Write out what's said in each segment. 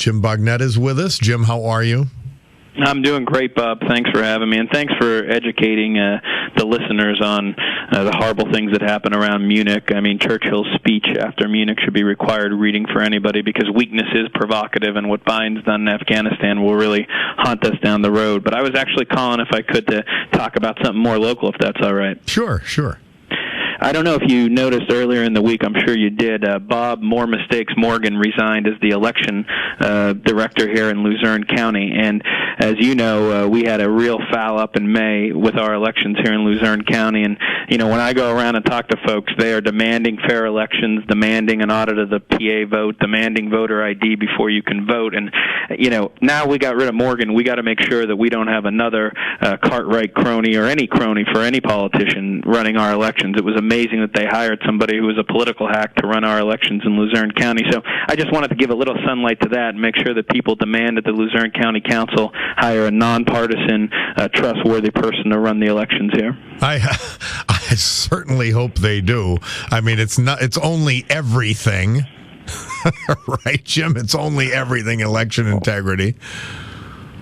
Jim Bognet is with us. Jim, how are you? I'm doing great, Bob. Thanks for having me, and thanks for educating the listeners on the horrible things that happen around Munich. I mean, Churchill's speech after Munich should be required reading for anybody because weakness is provocative, and what Biden's done in Afghanistan will really haunt us down the road. But I was actually calling, if I could, to talk about something more local, if that's all right. Sure. I don't know if you noticed earlier in the week, I'm sure you did, Bob More Mistakes Morgan resigned as the election director here in Luzerne County. And as you know, we had a real foul up in May with our elections here in Luzerne County. And, you know, when I go around and talk to folks, they are demanding fair elections, demanding an audit of the PA vote, demanding voter ID before you can vote. And, you know, now we got rid of Morgan, we got to make sure that we don't have another Cartwright crony or any crony for any politician running our elections. It was amazing that they hired somebody who was a political hack to run our elections in Luzerne County. So I just wanted to give a little sunlight to that and make sure that people demand that the Luzerne County Council hire a nonpartisan, trustworthy person to run the elections here. I certainly hope they do. I mean, it's only everything, right, Jim? It's only everything election integrity.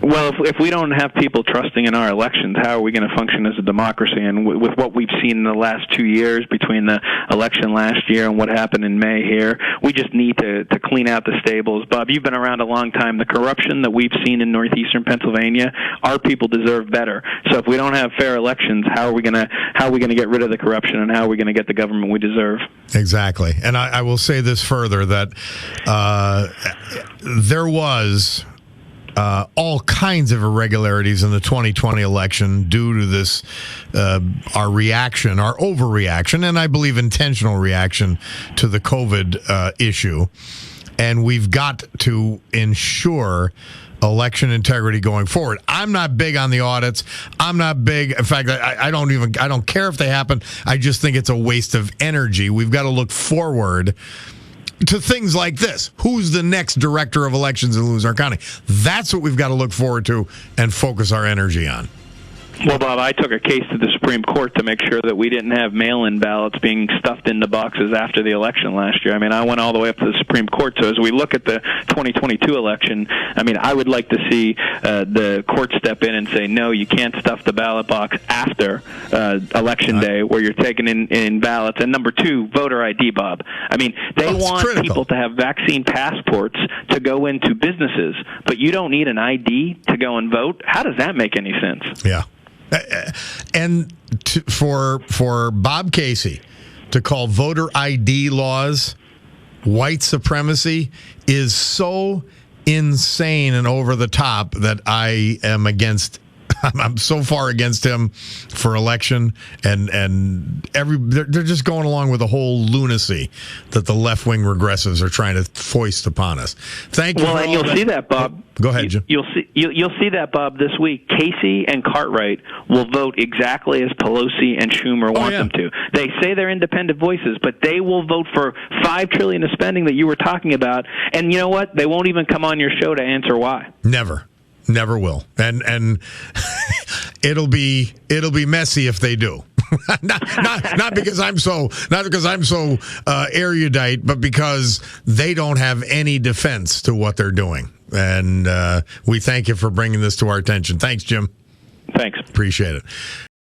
Well, if we don't have people trusting in our elections, how are we going to function as a democracy? And with what we've seen in the last 2 years between the election last year and what happened in May here, we just need to clean out the stables. Bob, you've been around a long time. The corruption that we've seen in northeastern Pennsylvania, our people deserve better. So if we don't have fair elections, how are we going to get rid of the corruption, and how are we going to get the government we deserve? Exactly. And I will say this further, that there was all kinds of irregularities in the 2020 election due to this, our reaction, our overreaction, and I believe intentional reaction to the COVID issue. And we've got to ensure election integrity going forward. I'm not big on the audits. I'm not big. In fact, I don't care if they happen. I just think it's a waste of energy. We've got to look forward to things like this. Who's the next director of elections in Luzerne County? That's what we've got to look forward to and focus our energy on. Well, Bob, I took a case to the Supreme Court to make sure that we didn't have mail-in ballots being stuffed into boxes after the election last year. I mean, I went all the way up to the Supreme Court. So as we look at the 2022 election, I mean, I would like to see the court step in and say, no, you can't stuff the ballot box after Election Day where you're taking in ballots. And number two, voter ID, Bob. I mean, they want people to have vaccine passports to go into businesses, but you don't need an ID to go and vote? How does that make any sense? Yeah. And for Bob Casey to call voter ID laws white supremacy is so insane and over the top that I am against. I'm so far against him for election, and they're just going along with the whole lunacy that the left-wing regressives are trying to foist upon us. Thank you. Well, and you'll see that, Bob. Go ahead, Jim. You'll see that, Bob, this week. Casey and Cartwright will vote exactly as Pelosi and Schumer want them to. They say they're independent voices, but they will vote for $5 trillion of spending that you were talking about. And you know what? They won't even come on your show to answer why. Never will, and it'll be messy if they do. not because I'm so erudite, but because they don't have any defense to what they're doing. And we thank you for bringing this to our attention. Thanks, Jim. Thanks. Appreciate it.